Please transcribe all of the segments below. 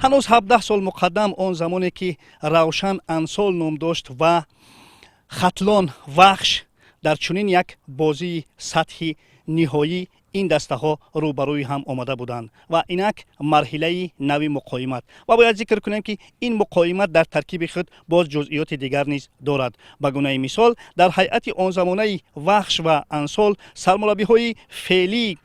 ҳанӯз 17 сол муқаддам он замоне ки Равшан Ансол ном дошт ва Хатлон Вахш дар чунин як бозии сатҳи ниҳоӣ ин дастаҳо рӯбарӯи ҳам омада буданд ва инак марҳилаи нави муқоимат ва бояд зикр кунем ки ин муқоимат дар таркиби худ боз ҷузъиёти дигар низ дорад. ба гунаи мисол дар ҳайати онзамонаи Вахш ва Ансол сармураббиҳои феълии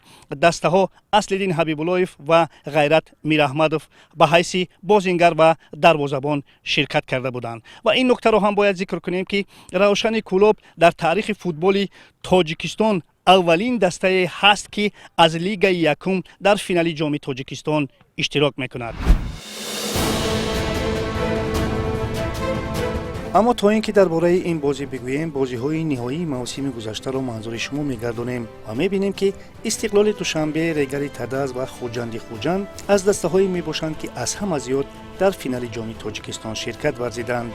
дастаҳо Аслиддин Ҳабибуллоев ва Ғайрат Мираҳмадов ба ҳайси бозингар ва дарвозабон ширкат карда буданд. ва ин нуктаро ҳам бояд зикр кунем ки Равшани Кӯлоб дар таърихи футболи Тоҷикистон аввалин дастае ҳаст ки аз Лигаи Якум дар финали ҷоми Тоҷикистон иштирок мекунад. аммо то ин ки дар бораи ин бозӣ бигӯем, бозиҳои ниҳоии мавсими гузаштаро манзури шумо мегардонем ва мебинем ки Истиқлоли Душанбе, Регари Тадаз ва Хуҷанди Хуҷанд аз дастаҳое мебошанд ки аз ҳама зиёд дар финали ҷоми Тоҷикистон ширкат варзиданд.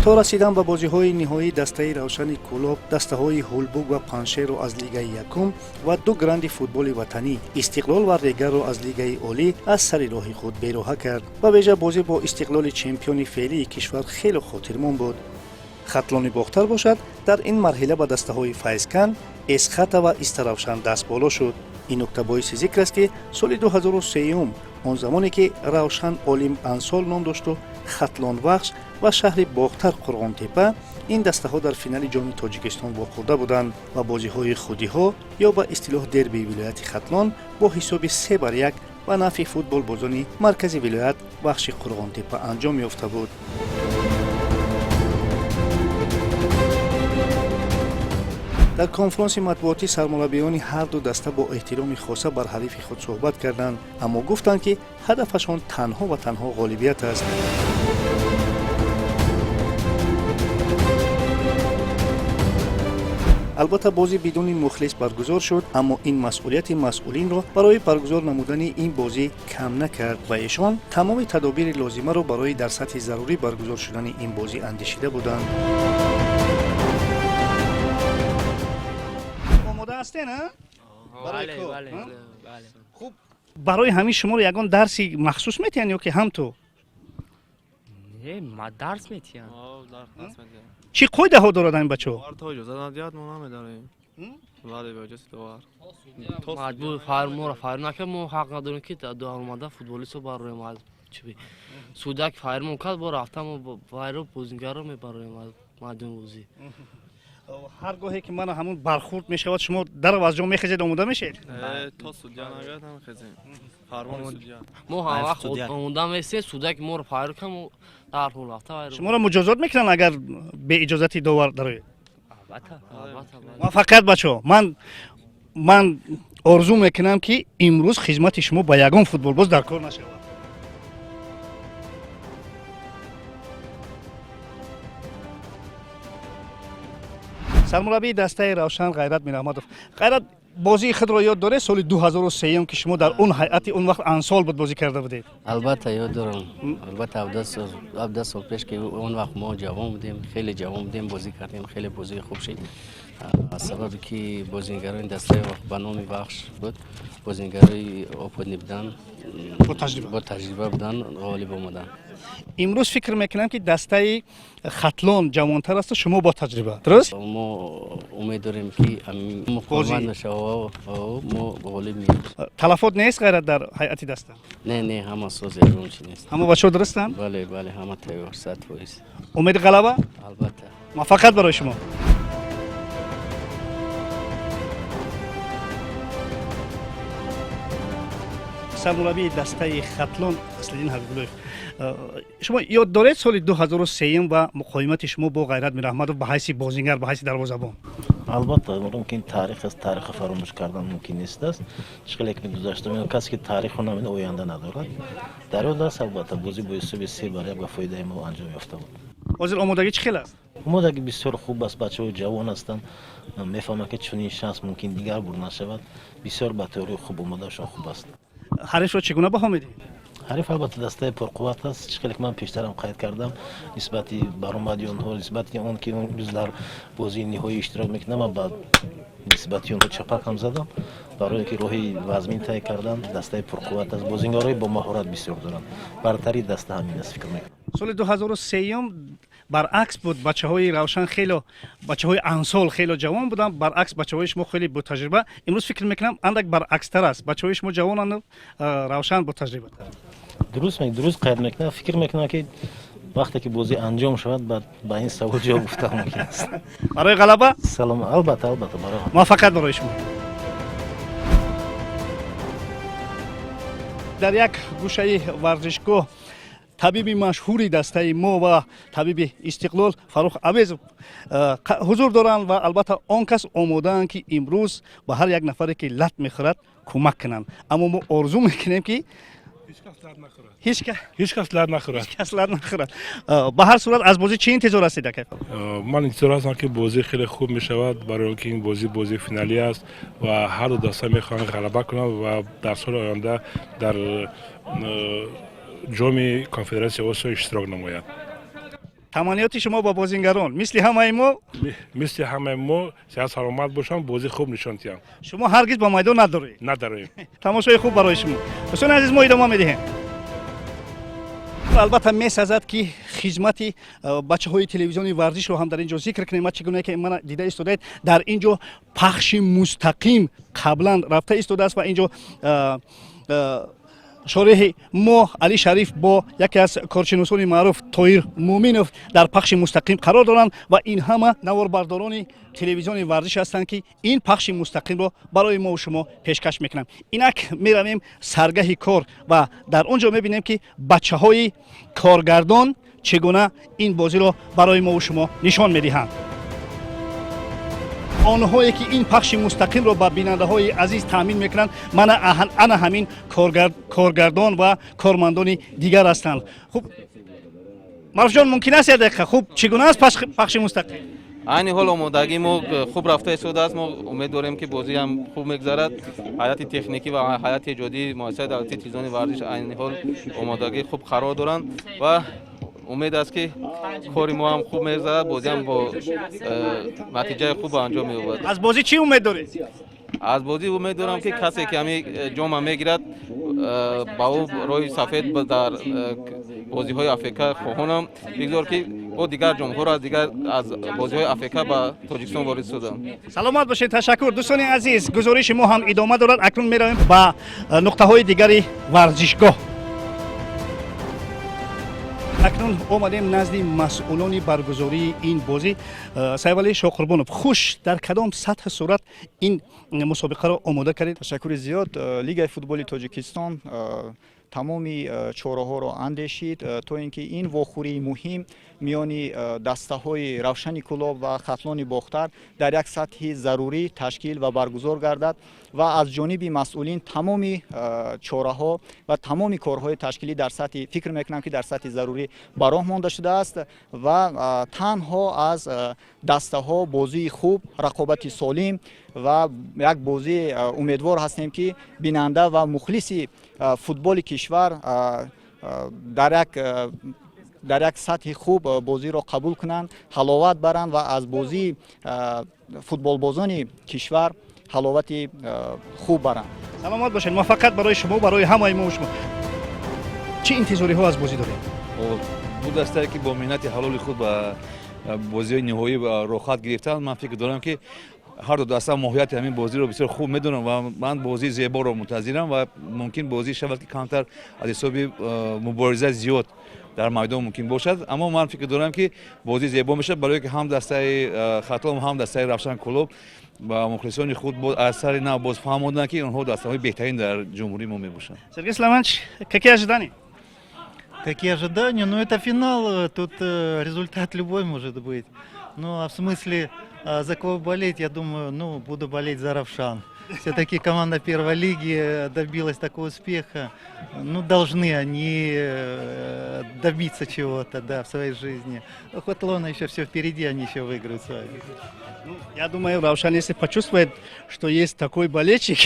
то расидан ба бозиҳои ниҳоӣ дастаи Равшани Кӯлоб, дастаҳои Ҳулбуг ва Паншерро аз Лигаи Якум ва ду гранди футболи ватанӣ Истиқлол ва Регарро аз Лигаи Олӣ аз сари роҳи худ бероҳа кард. ба вежа бозӣ бо Истиқлоли чемпиони феълии кишвар хеле хотирмон буд. Хатлони бохтар бошад, дар ин марҳила ба дастаҳои Файзкан, Эсхата ва Истаравшан дастболо шуд. ин нукта боиси зикр аст ки соли 2003 он замоне ки Равшан Олим Ансол ном дошту Хатлон Вахш ва шаҳри бохтар Қурғонтепа ин дастаҳо дар финали ҷоми Тоҷикистон вохӯрда буданд ва бозиҳои худиҳо ё ба истилоҳ дербии вилояти Хатлон бо ҳисоби 3-1 ба нафъи футболбозони маркази вилоят бахши Қурғонтепа анҷом ёфта буд. дар конфронси матбуотӣ сармураббиёни ҳарду даста бо эҳтироми хоса бар ҳарифи худ суҳбат карданд, аммо гуфтанд ки ҳадафашон танҳо ва танҳо ғолибият аст. албатта бозӣ бидуни мухлис баргузор шуд, аммо ин масъулияти масъулинро барои баргузор намудани ин бозӣ кам накард ва эшон тамоми тадобири лозимаро барои дар сатҳи зарурӣ баргузор шудани ин бозӣ андешида буданд. хуб, барои ҳамин шуморо ягон дарси махсус метиҳанд ё ки ҳамто? ма дарс метиҳам. чӣ қоидаҳо дорад ҳамин бачаҳо? маҷбур файрмора файр накард, мо ҳақ надорем ки омада футболистро бароем аз чӣ судак файрмон кард, бо рафтам файро бозингарро мебароем аз майдони бозӣ. ҳар гоҳе ки мана ҳамун бархурд мешавад, шумо дарав аз ҷо мехезед, омода мешед? то судя нагад ҳамехезем. фармони судя. мо ҳама вақт омода мешавем, судак моро файр кам дарҳол рафта вайро. шуморо муҷозот мекунанд агар беиҷозати довар дароед? албатта. муваффақият бачаҳо. ман орзу мекунам ки имрӯз хизмати шумо ба ягон футболбоз дар кор нашавад. сармураббии дастаи Равшан Ғайрат Мираҳмадов. Ғайрат, бозии худро ёд доред соли 2003 ки шумо дар он ҳайати он вақт Ансол буд бозӣ карда будед? албатта ёд дорам. албатта 17 сол пеш ки он вақт мо ҷавон будем, хеле ҷавон будем, бозӣ кардем, хеле бозии хуб шид. сабаби ки бозингарои дастаи вақт ба номи Вахш буд, бозингарои оподни буданд, бо таҷриба буданд, ғолиб омаданд. имрӯз фикр мекунам ки дастаи Хатлон ҷавонтар аст, шумо бо таҷриба, дуруст? мо умед дорем ки муқовимат мешава, мо ғолиб меёбем. талафот нест Ғайрат дар ҳайати даста? не ҳама соз ягон чи нест. ҳама бачаҳо дурустанд? бале ҳама тайёр 100%. умеди ғалаба? албатта. муваффақият барои шумо. сармураббии дастаи Хатлон Аслиддин Ҳабибуллоев, шумо ёд доред соли 2003 ва муқоимати шумо бо Ғайрат Мираҳмадов ба ҳайси бозингар, ба ҳайси дарвозабон? албатта мумкин таърих аст, таърихро фаромӯш кардан мумкин нест аст. чӣ қадar ки гузашта касе ки таърихро намедонад оянда надорад. дар ёд аст албатта бозӣ бо ҳисоби 3-1 ба фоидаи мо анҷом ёфта буд. ҳозир омодагӣ чӣ хел аст? омодагӣ бисёр хуб аст, бачаҳои ҷавон ҳастанд, мефаҳманд ки чунин шанс мумкин дигар бур нашавад. бисёр ба теории хуб омодашон хуб аст. ҳарифро чӣ гуна баҳо медиҳед? حریف البته دسته پرقوت است. چقدر من پیشترم قید کردم نسبتی برآمدی اونها نسبتی اون که اون روز در بازی نهایی اشتراک میکنم و بعد نسبتی اونها چپک هم زدم برای اینکه راهی وزمین طی کردن. دسته پرقوت است. بازیگرای با مهارت بسیار دارند. برتری دسته همین است فکر میکنم. سال 2003 برعکس بود. بچه‌های روشن خیلی بچه‌های انسال خیلی جوان بودن، برعکس بچه‌های شما خیلی با تجربه. امروز فکر میکنم اندک برعکس تر است. بچه‌های شما جوانان روشن با تجربه تر. درست قید میکنم. فکر میکنم که وقتی که بازی انجام شود بعد با این سوال جواب گفتن ممکن است. برای غلبه سلام. البته برای موفقیت برای شما. در یک گوشه ورزشگاه طبیب مشهوری دسته ما و طبیب استقلال فاروق عویض حضور دارند و البته آن کس آماده‌اند که امروز به هر یک نفری که لط میخورد کمک کنند. اما ما آرزو میکنیم که هیچ کس لط نخورد. به هر صورت از بازی چه انتظار هستید؟ من انتظار هستم که بازی خیلی خوب می شود، برای اینکه این بازی فینالی است و هر دو دسته میخواهند غلبه کنند و در سال آینده در جام کنفدراسیون آسیا اشتراک نماید. تمانیات شما با بازیگران مثل همه ما صحت سلامت باشن، بازی خوب نشان دهند. شما هرگز با میدان ندارید. تماشای خوب برای شما. دوستان عزیز ما ادامه میدیم. البته میسازد که خدمت بچه‌های تلویزیونی ورزش رو هم در اینجا ذکر کنیم. چگونه که من دیده استودید در اینجا پخش مستقیم قبلا رفته استوده است و اینجا شارح ما علی شریف با یکی از کارشناسان معروف طاهر مومنوف در پخش مستقیم قرار دارند و این همه نواربرداران تلویزیون ورزش هستند که این پخش مستقیم را برای ما و شما پیشکش میکنند. اینک میرویم سرگاه کار و در اونجا میبینیم که بچه‌های کارگردان چگونه این بازی را برای ما و شما نشان میدهند. آنهایی که این پخش مستقیم را به بیننده های عزیز تامین میکنند انا همین کارگردان و کارمندان دیگر هستند. خوب معروف جان ممکن است یک دقیقه خوب چگونه است پخش مستقیم؟ عین حال آمادگی ما خوب رفته استفاده است. ما امید داریم که بازی هم خوب میگذرد. حالت تکنیکی و حالت ایجادی مؤسسه دولتی تلویزیون ورزش عین حال آمادگی خوب قرار دارند و امید است که کاری ما هم خوب میگذرد، بازی هم با نتیجه خوب انجام می‌یابد. از بازی چی امید دارید؟ از بازی امید دارم که کسی که همین جام میگیرد با او روی سفید در بازی های افریقا خواهانم بگذار که او دیگر جمهور از دیگر از بازی های افریقا به تاجیکستان وارد شدم. سلامت باشید. تشکر دوستان عزیز. گزارش ما هم ادامه دارد. اکنون میرویم به نقطه های دیگری ورزشگاه. اکنون آمدیم نزد مسئولان برگزاری این بازی. سیب علی شاقربانوف، خوش در کدام سطح صورت این مسابقه را آماده کردید؟ تشکر زیاد. لیگ فوتبال تاجیکستان تمامی چاره‌ها را اندیشید تا اینکه این واخوری مهم میان دسته‌های روشن کلاب و خطلان باختر در یک سطح ضروری تشکیل و برگزار گردد و از جانب مسئولین تمامی چاره‌ها و تمامی کارهای تشکیلی در سطح فکر میکنم که در سطح ضروری براه مانده شده است و تنها از دسته‌ها بازی خوب، رقابت سالم و یک بازی امیدوار هستیم که بیننده و مخلصی فوتبال کشور در یک سطح خوب بازی را قبول کنند، حلاوت برند و از بازی فوتبال بازان کشور حلاوت خوب برند. سلامت باشید. موفقیت برای شما و برای همه ما و شما. چه انتظاری ها از بازی دارید؟ دو دسته که با منت حلال خود به بازی نهایی روخت گرفتن، من فکر دارم که هر دو دسته ماهیت همین بازی رو بسیار خوب میدونم و من بازی زیبا رو منتظرم و ممکن بازی شود که کمتر از حساب مبارزه زیاد در میدان ممکن باشد، اما من فکر دارم که بازی زیبا میشه برای که هم دسته خطلان هم دسته روشن کلوب و مخلصان خود با اثر نه باز فهموندن که اونها دسته‌های بهترین در جمهوری ما میباشند. Сергей Славанович, какие ожидания? Какие ожидания? Ну, это финал, тут результат любой может быть. Ну, а в смысле, за кого болеть, я думаю, буду болеть за Равшан. Все-таки команда первой лиги добилась такого успеха. Ну, должны они добиться чего-то, да, в своей жизни. У Хатлона еще все впереди, они еще выиграют с вами. Ну, я думаю, Равшан, если почувствует, что есть такой болельщик,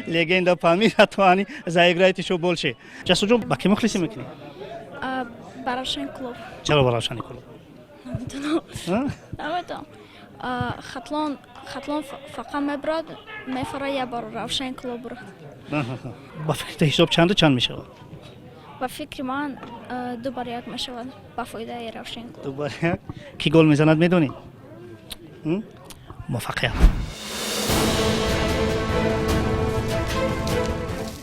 легенда Памира, то они заиграют еще больше. Джасуджон, ба ки мухлисӣ мекунӣ? Ба Равшани клуб. Чаро ба Равшани клуб? Намедонам. Хатлон фақат мебарад, мефара як бор Равшани клуб ро. Ба фикри ҳисоб чанду чанд мешавад? Ба фикри ман 2-1 мешавад ба фоидаи Равшани клуб. 2-1. Ки гол мезанад медонӣ? муваффақият.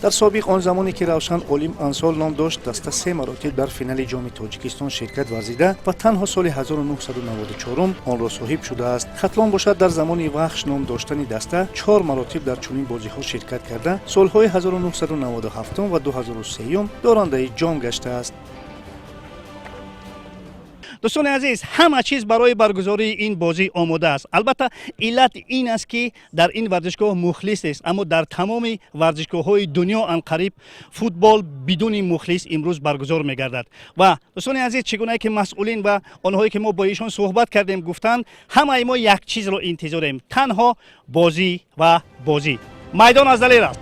дар собиқ он замоне ки Равшан Олим Ансол ном дошт, даста 3 маротиб дар финали ҷоми Тоҷикистон ширкат варзида ва танҳо соли 1994 онро соҳиб шудааст. Хатлон бошад дар замони вахш ном доштани даста 4 маротиб дар чунин бозиҳо ширкат карда, солҳои 1997 ва 2003 дорандаи ҷом гаштааст. دوستان عزیز، همه چیز برای برگزاری این بازی آماده است. البته علت این است که در این ورزشگاه مخلص است، اما در تمام ورزشگاه‌های دنیا عنقریب فوتبال بدون مخلص امروز برگزار می‌گردد. و دوستان عزیز، چگونه که مسئولین و آنهایی که ما با ایشان صحبت کردیم گفتند همه ما یک چیز را انتظاریم، تنها بازی و بازی. میدان از دلیر است.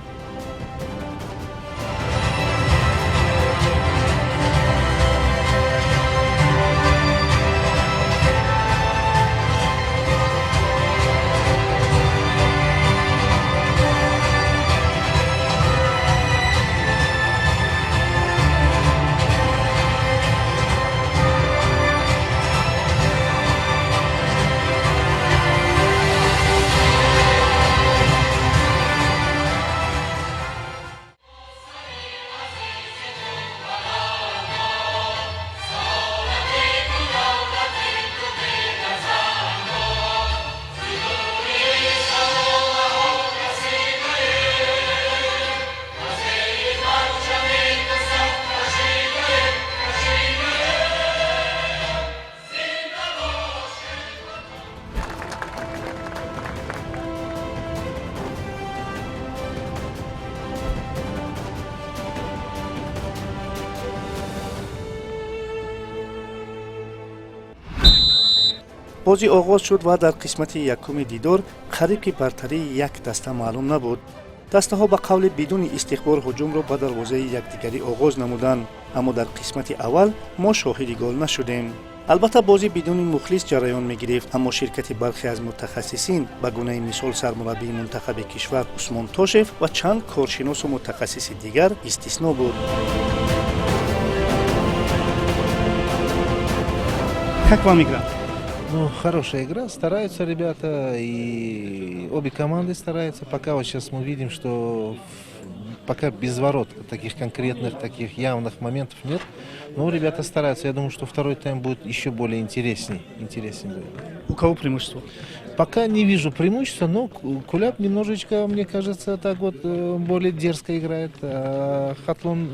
بازی آغاز شد و در قسمت یکم دیدار قریب که برتری یک دسته معلوم نبود. دسته ها به قول بدون استقبال هجوم را به دروازه یکدیگری آغاز نمودند، اما در قسمت اول ما شاهد گل نشدیم. البته بازی بدون مخلص جریان می گرفت، اما شرکت برخی از متخصصین به گونه مثال سرمربی منتخب کشور عثمان تاشف و چند کارشناس و متخصص دیگر استثنا بود. Как вам игра? Ну, хорошая игра, стараются ребята, и обе команды стараются. Пока вот сейчас мы видим, что пока без ворот таких конкретных, таких явных моментов нет. Но ребята стараются. Я думаю, что второй тайм будет еще более интересней. Интереснее будет. У кого преимущество? Пока не вижу преимущества, но Куляб немножечко, мне кажется, так вот более дерзко играет. Хатлон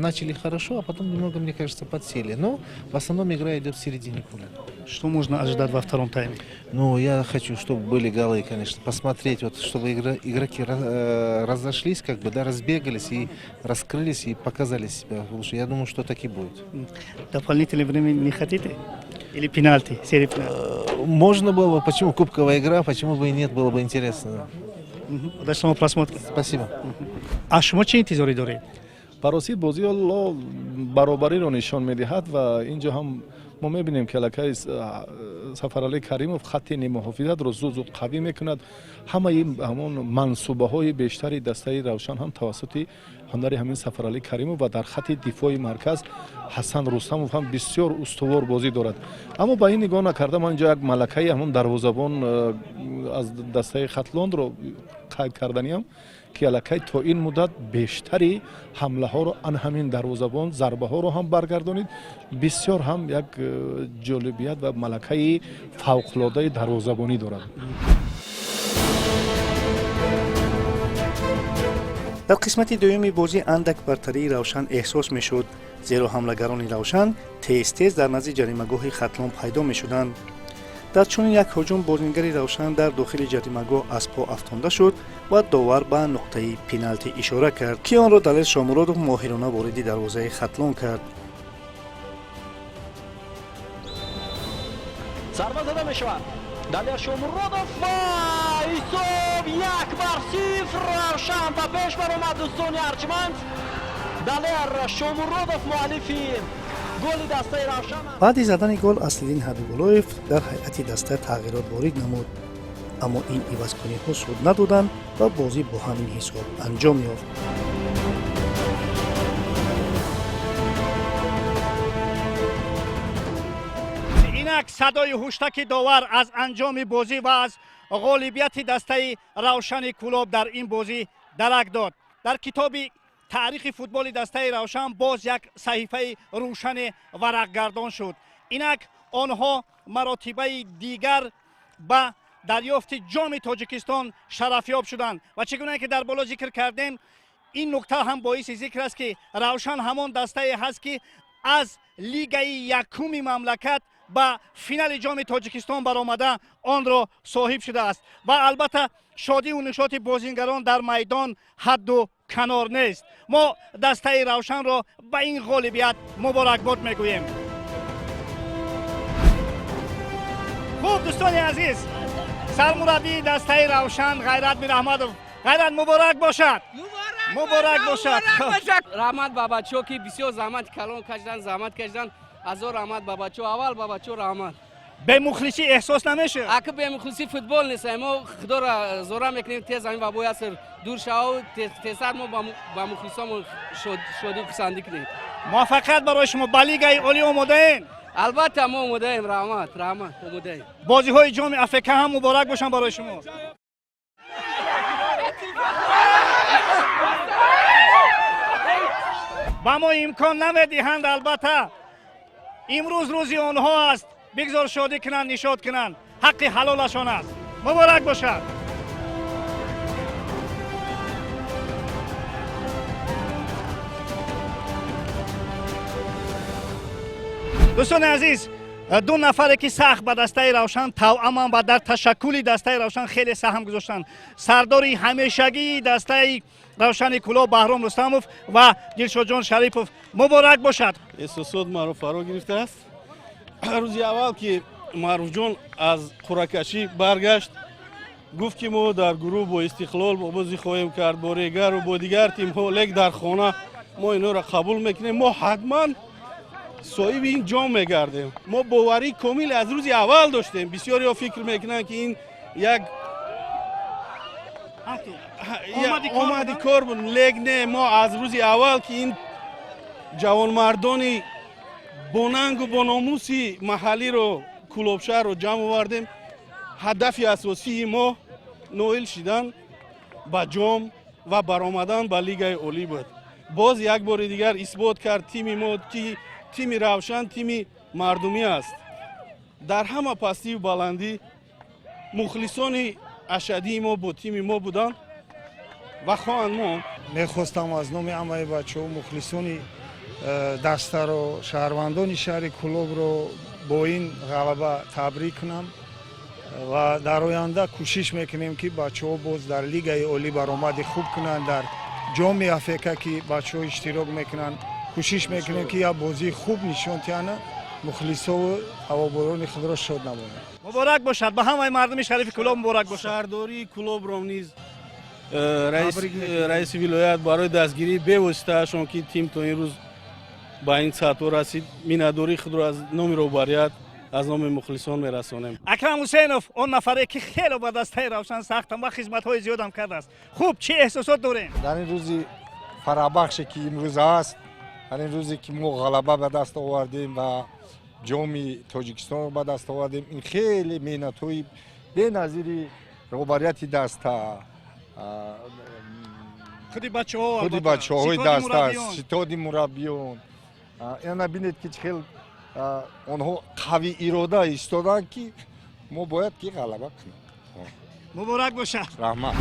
начали хорошо, а потом немного, мне кажется, подсели. Но в основном игра идет в середине поля. Что можно ожидать во втором тайме? Ну, я хочу, чтобы были голы, конечно. Посмотреть, вот, чтобы игроки разошлись, как бы, да, разбегались и раскрылись и показали себя лучше. Я думаю, что так и будет. Дополнительное время не хотите? Или пенальти, серия пенальти? Можно было бы. Почему кубковая игра, почему бы и нет, было бы интересно. Удачного просмотра. Спасибо. А шумо чӣ интизори доред? бароси бозӣ алло баробариро нишон медиҳад ва инҷо ҳам мо мебинем ки аллакай Сафаралӣ Каримов хатти немуҳофизатро зуд қавӣ мекунад. ҳамаи ҳамон мансубаҳои бештари дастаи Равшан ҳам тавассути ҳунари ҳамин Сафаралӣ Каримов ва дар хатти дифои марказ Ҳасан Рустамов ҳам бисёр устувор бозӣ дорад. аммо ба ин нигоҳ накарда ман инҷо як малакаи ҳамон дарвозабон аз дастаи Хатлонро қайд карданиам ки аллакай то ин муддат бештари ҳамлаҳоро ан ҳамин дарвозабон зарбаҳоро ҳам баргардонид. бисёр ҳам як ҷолибият ва малакаи фавқулодаи дарвозабонӣ дорад. дар қисмати дуюми бозӣ андак бартарии Равшан эҳсос мешуд, зеро ҳамлагарони Равшан тез дар назди ҷаримагоҳи Хатлон пайдо мешуданд. дар чунин як ҳуҷум бозингари равшан дар дохили ҷаримагоҳ аз по афтонда шуд ва довар ба нуқтаи пеналти ишора кард ки онро Далел Шомуродов моҳирона вориди дарвозаи хатлон кард. зарба зада мешавад. Далел Шомуродов ва ҳисоб 1-0 равшан ба пеш баромад. дӯстони арҷманд, Далел Шомуродов муаллифи голи дастаи равшан. баъди задани гол Аслиддин Ҳабибуллоев дар ҳайати даста тағйирот ворид намуд, аммо ин ивазкуниҳо суд надоданд ва бозӣ бо ҳамин ҳисоб анҷом ёфт. инак садои ҳуштаки довар аз анҷоми бозӣ ва аз ғолибияти дастаи равшани кӯлоб дар ин бозӣ дарак дод. дар китоби таърихи футболи дастаи равшан боз як саҳифаи рӯшане варақгардон шуд. инак онҳо маротибаи дигар ба дарёфти ҷоми Тоҷикистон шарафёб шуданд ва чӣ гуна ки дар боло зикр кардем, ин нукта ҳам боиси зикр аст ки равшан ҳамон дастае ҳаст ки аз лигаи якуми мамлакат ба финали ҷоми Тоҷикистон баромада онро соҳиб шудааст ва албатта шодию нишоти бозингарон дар майдон ҳадду канор нест. мо дастаи равшанро ба ин ғолибият муборакбод мегӯем. хуб дӯстони азиз, сармураббии дастаи равшан Ғайрат Мираҳмадов. Ғайрат, муборак бошад. муборак бошад. раҳмат ба бачаҳо ки бисёр заҳмати калон кашидан, ҳазор раҳмат ба бачаҳо. аввал ба бачаҳо раҳмат. бемухлисӣ эҳсос намешавад? ака бемухлисӣ футбол нест. мо худоро зора мекунем тез замин ва бояд дур шаву тезтар мо ба мухлисомо шоду хусандӣ кунем. муваффақият барои шумо. ба лигаи олӣ омодаен? албатта мо омодаем. раҳмат омодаем. бозиҳои ҷоми Африка ҳам муборак бошанд барои шумо. ба мо имкон намедиҳанд. албатта имрӯз рӯзи онҳо аст. бигзор шодӣ кунанд, нишод кунанд. ҳаққи ҳалолашон аст. муборак бошад. дӯстони азиз, ду нафаре ки сахт ба дастаи равшан тавъаман ва дар ташаккули дастаи равшан хеле саҳм гузоштанд. сардори ҳамешагии дастаи равшани кӯлоб Баҳром Рустамов ва Дилшодҷон Шарипов. муборак бошад. эҳсосот маро фаро гирифтааст. рӯзи аввал ки Маъруфҷон аз қуръакашӣ баргашт, гуфт ки мо дар гурӯҳ бо Истиқлол бозӣ хоҳем кард, бо Регару бо дигар тимҳо, лек дар хона мо инҳоро қабул мекунем, мо ҳатман соҳиби ин ҷом мегардем. мо боварии комил аз рӯзи аввал доштем. бисёриҳо фикр мекунанд ки ин як омади кор буд, лек не, мо аз рӯзи аввал ки ин ҷавонмардони бонангу бономуси маҳаллиро кӯлобшаҳрро ҷамъ овардем. ҳадафи асосии мо ноил шидан ба ҷом ва баромадан ба лигаи олӣ буд. боз як бори дигар исбот кард тими мо ки тими равшан тими мардумӣ аст. дар ҳама пастиву баландӣ мухлисони ашадии мо бо тими мо буданд ва хоҳанд монд. мехостам аз номи ҳамаи бачаҳо мухлисони дастаро, шаҳрвандони шаҳри Кӯлобро бо ин ғалаба табрик кунам ва дар оянда кӯшиш мекунем ки бачаҳо боз дар лигаи олӣ баромади хуб кунанд. дар ҷоми Африка ки бачаҳо иштирок мекунанд, кӯшиш мекунем ки як бозии хуб нишон диҳанд. мухлисову ҳавоборони худро шод намоянд. муборак бошад. ба ҳамаи мардуми шарифи Кӯлоб муборак бошад. шаҳрдории Кӯлобро низ раиси вилоят барои дастгирии бевоситаашон ки тим то ин рӯз ба ин сатҳо расид, миннатдории худро аз номи роҳбарият, аз номи мухлисон мерасонем. Акрам Ҳусейнов, он нафаре ки хеле ба дастаи равшан сахтам ва хизматҳои зиёдам кардааст. хуб, чӣ эҳсосот дорем? дар ин рӯзи фарахбахше ки имрӯз аст, дар ин рӯзе ки мо ғалаба ба даст овардем ва ҷоми Тоҷикистонро ба даст овардем, ин хеле меҳнатҳои беназири роҳбарияти даста, худи бачаҳои даста, ситоди мураббиён, яна бинед ки хел онҳо қавӣ ирода истоданд ки мо бояд ки ғалаба кунем. муборак бошад. раҳмат.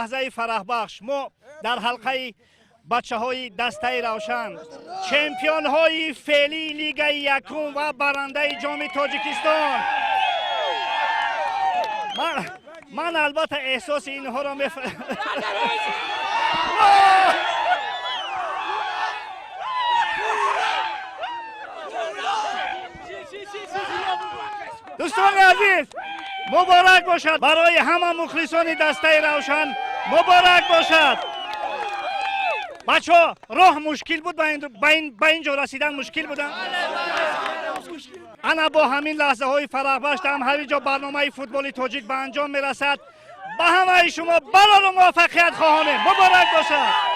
لحظه فرحبخش ما در حلقه بچه های دسته روشن چمپیون های فعلی لیگ یکم و برنده جام تاجیکستان. من البته احساس اینها را دوستان عزیز مبارک باشد برای همه مخلصان دسته روشن، مبارک باشد. بچه راه مشکل بود به اینجا رسیدن مشکل بودن. انا با همین لحظه های فرحبخش هم هر جا برنامه فوتبال تاجیک به انجام میرسد. به همه شما برای موفقیت خواهانم. مبارک باشد.